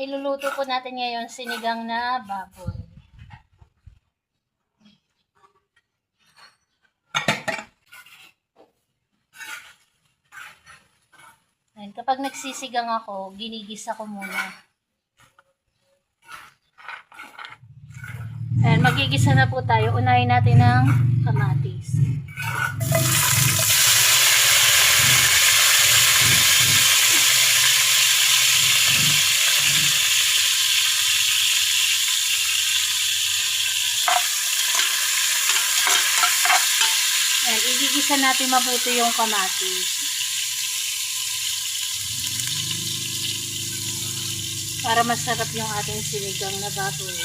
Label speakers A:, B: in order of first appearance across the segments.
A: iluluto po natin ngayon sinigang na baboy. Ayan, kapag nagsisigang ako, ginigisa ko muna. Ayan, magigisa na po tayo. Unahin natin ng kamatis. Ayan, igigisa natin mabuti yung kamatis. Para masarap yung ating sinigang na baboy.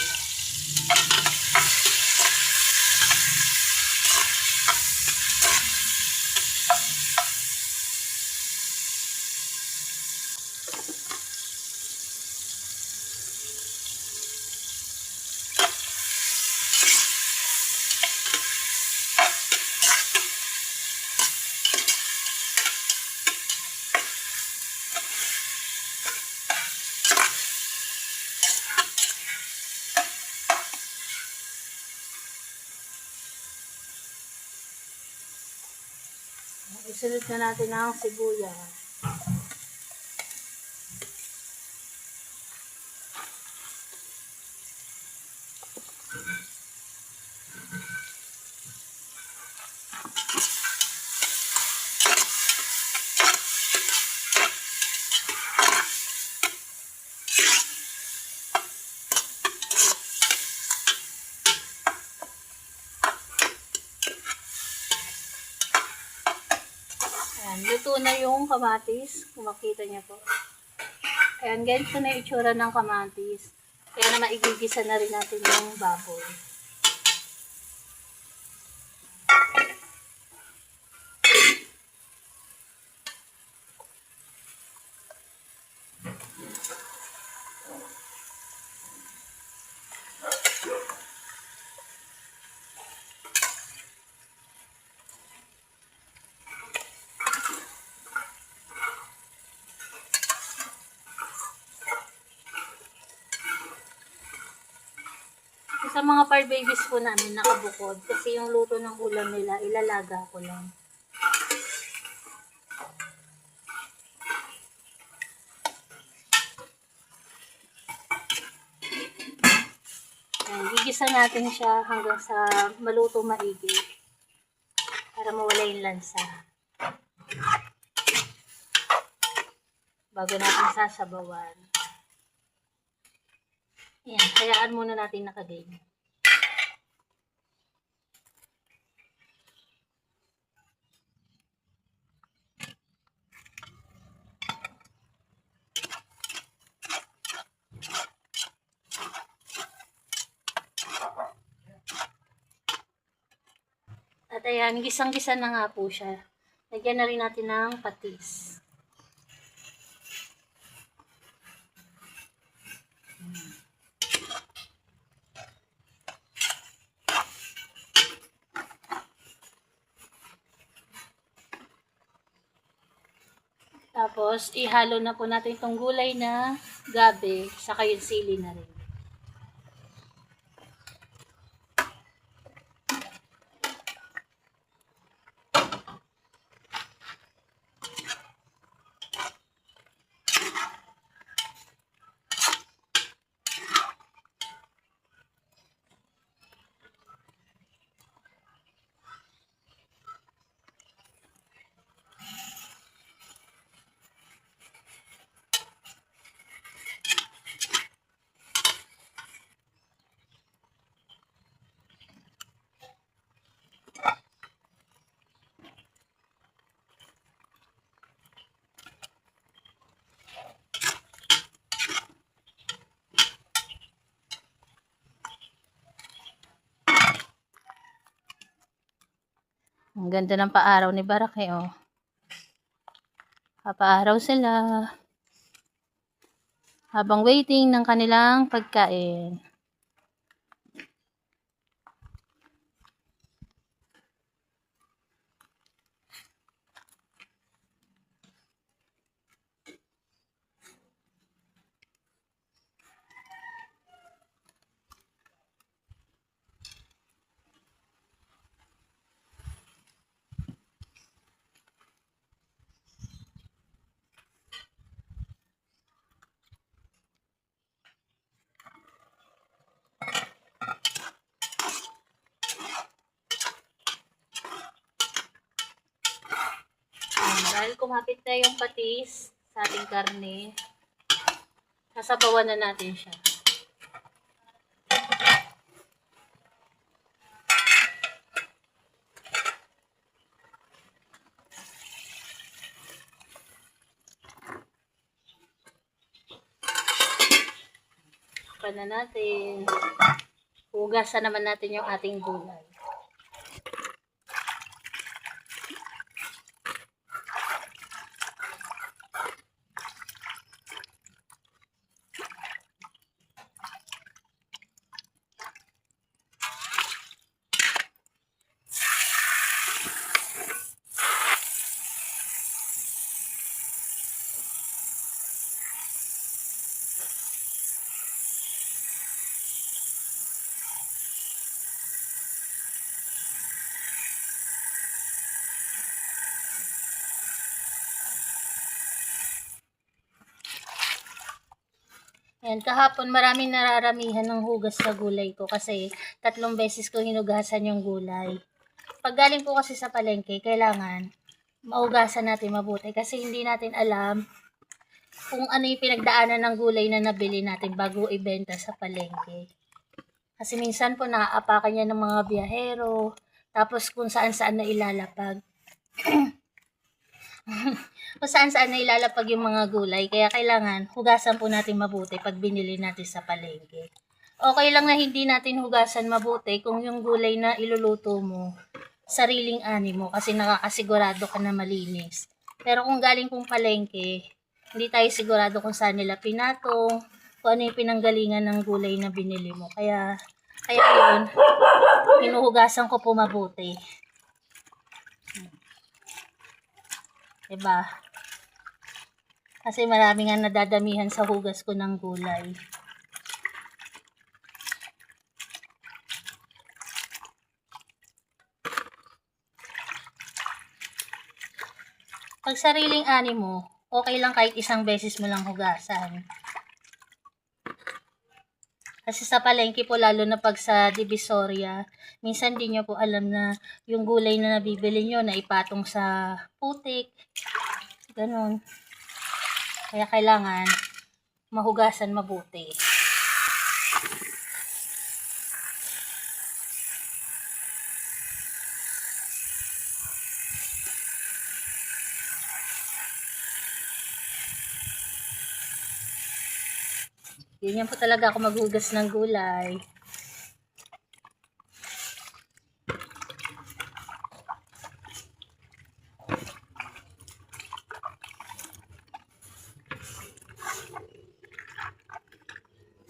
A: Isunod na natin ang sibuyas. Ayan, luto na yung kamatis. Kung makita niyo po. Ayan, ganito na yung itsura ng kamatis. Kaya na maigigisa na rin natin yung baboy. Sa mga par babies po namin nakabukod kasi yung luto ng ulam nila ilalaga ko lang. Ayan, gigisa natin siya hanggang sa maluto maigi para mawala yung lansa. Bago natin sasabawan. Ayan, hayaan muna natin nakaganyan. At ayan, gisang-gisa na nga po siya. Lagyan na rin natin ng patis. Tapos, ihalo na po natin itong gulay na gabi, saka yung sili na rin. Ang ganda ng paaraw ni Barake, oh. Papaaraw sila. Habang waiting ng kanilang pagkain. Dahil kumapit na yung patis sa ating karne, sasabawan na natin siya. Pa na natin. Hugasan naman natin yung ating gulay. Ayan, kahapon maraming nararamihan ng hugas sa gulay ko kasi 3 beses ko hinugasan yung gulay. Pag galing po kasi sa palengke, kailangan maugasan natin mabuti kasi hindi natin alam kung ano yung pinagdaanan ng gulay na nabili natin bago ibenta sa palengke. Kasi minsan po naaapakan niya ng mga biyahero, tapos kung saan-saan na ilalapag. Kung saan-saan na ilalapag yung mga gulay. Kaya kailangan hugasan po natin mabuti pag binili natin sa palengke. Okay lang na hindi natin hugasan mabuti kung yung gulay na iluluto mo, sariling ani mo kasi nakakasigurado ka na malinis. Pero kung galing pong palengke, hindi tayo sigurado kung saan nila pinatong, kung ano yung pinanggalingan ng gulay na binili mo. Kaya yun, hinuhugasan ko po mabuti. Diba? Kasi marami nga nadadamihan sa hugas ko ng gulay. Pag sariling ani mo, okay lang kahit isang beses mo lang hugasan. Kasi sa palengke po, lalo na pag sa Divisoria, minsan di nyo po alam na yung gulay na nabibili nyo na ipatong sa putik. Ganon. Kaya kailangan mahugasan mabuti. Ganyan po talaga ako maghugas ng gulay.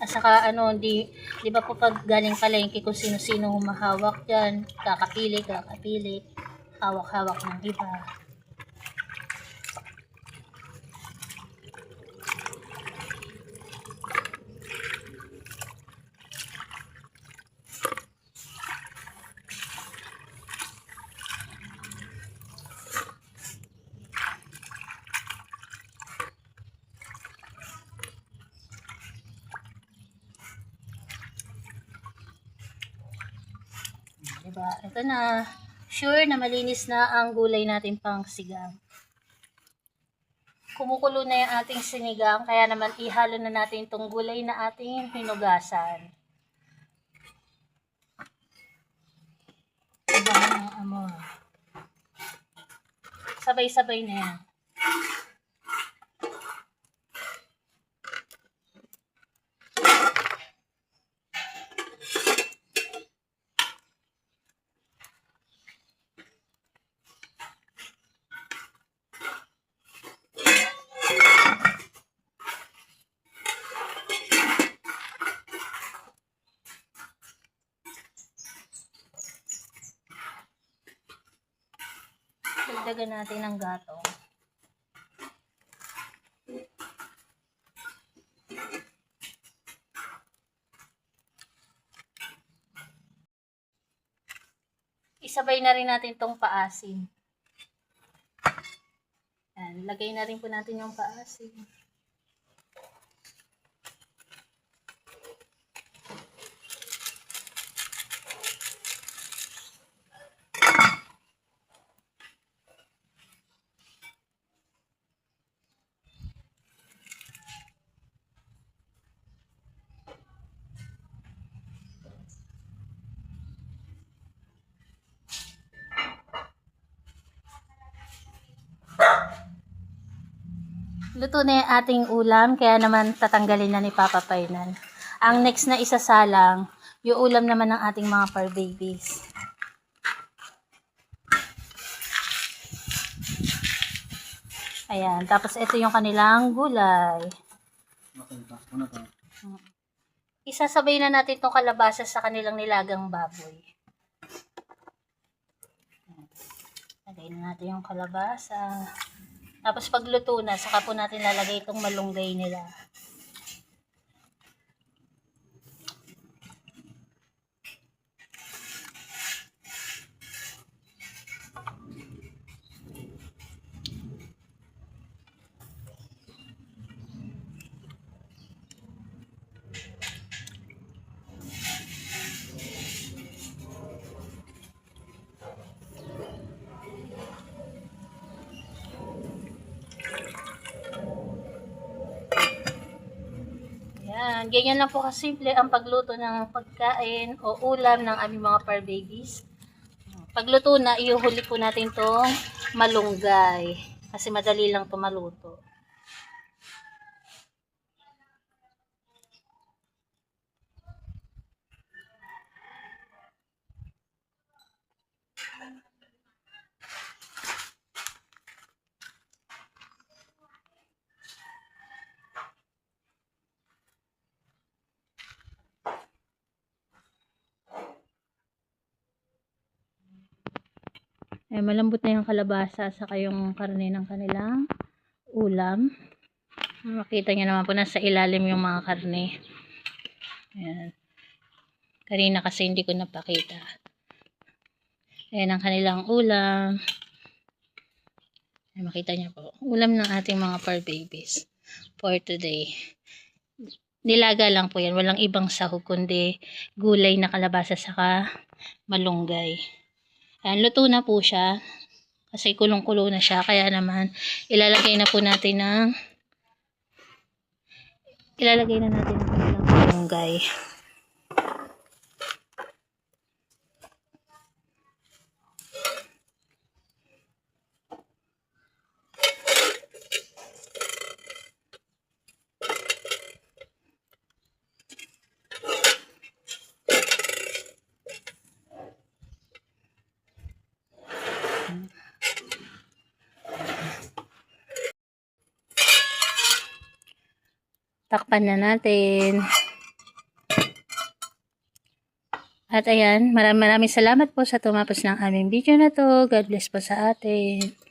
A: At saka di ba po pag galing palengke kung sino-sino humahawak dyan, kakapili, hawak-hawak ng iba. Diba? Ito na. Sure na malinis na ang gulay natin pang sigang. Kumukulo na yung ating sinigang, kaya naman ihalo na natin itong gulay na ating hinugasan. Diba ang amoy? Sabay-sabay na yan. Dagdagan natin ng gatong. Isabay na rin natin itong paasim. Yan, lagay na rin po natin yung paasim. Luto na yung ating ulam, kaya naman tatanggalin na ni Papa Painan. Ang next na isasalang, yung ulam naman ng ating mga fur babies. Ayan, tapos ito yung kanilang gulay. Isasabay na natin itong kalabasa sa kanilang nilagang baboy. Lagay na natin yung kalabasa. Tapos pagluto na, saka po natin lalagay itong malunggay nila. Yan, ganyan lang po kasimple ang pagluto ng pagkain o ulam ng aming mga fur babies. Pagluto na, iuhuli po natin itong malunggay. Kasi madali lang ito maluto. Ay, malambot na yung kalabasa saka yung karne ng kanilang ulam. Makita nyo naman po nasa ilalim yung mga karne. Ayan. Kanina kasi hindi ko napakita. Ayan ang kanilang ulam. Ayan, makita nyo po. Ulam ng ating mga fur babies for today. Nilaga lang po yan. Walang ibang sahog kundi gulay na kalabasa saka malunggay. Ayan, luto na po siya. Kasi kulong-kulo na siya. Kaya naman, ilalagay na natin ng malunggay. Takpan na natin. At ayan, maraming salamat po sa tumapos ng aming video na to. God bless po sa atin.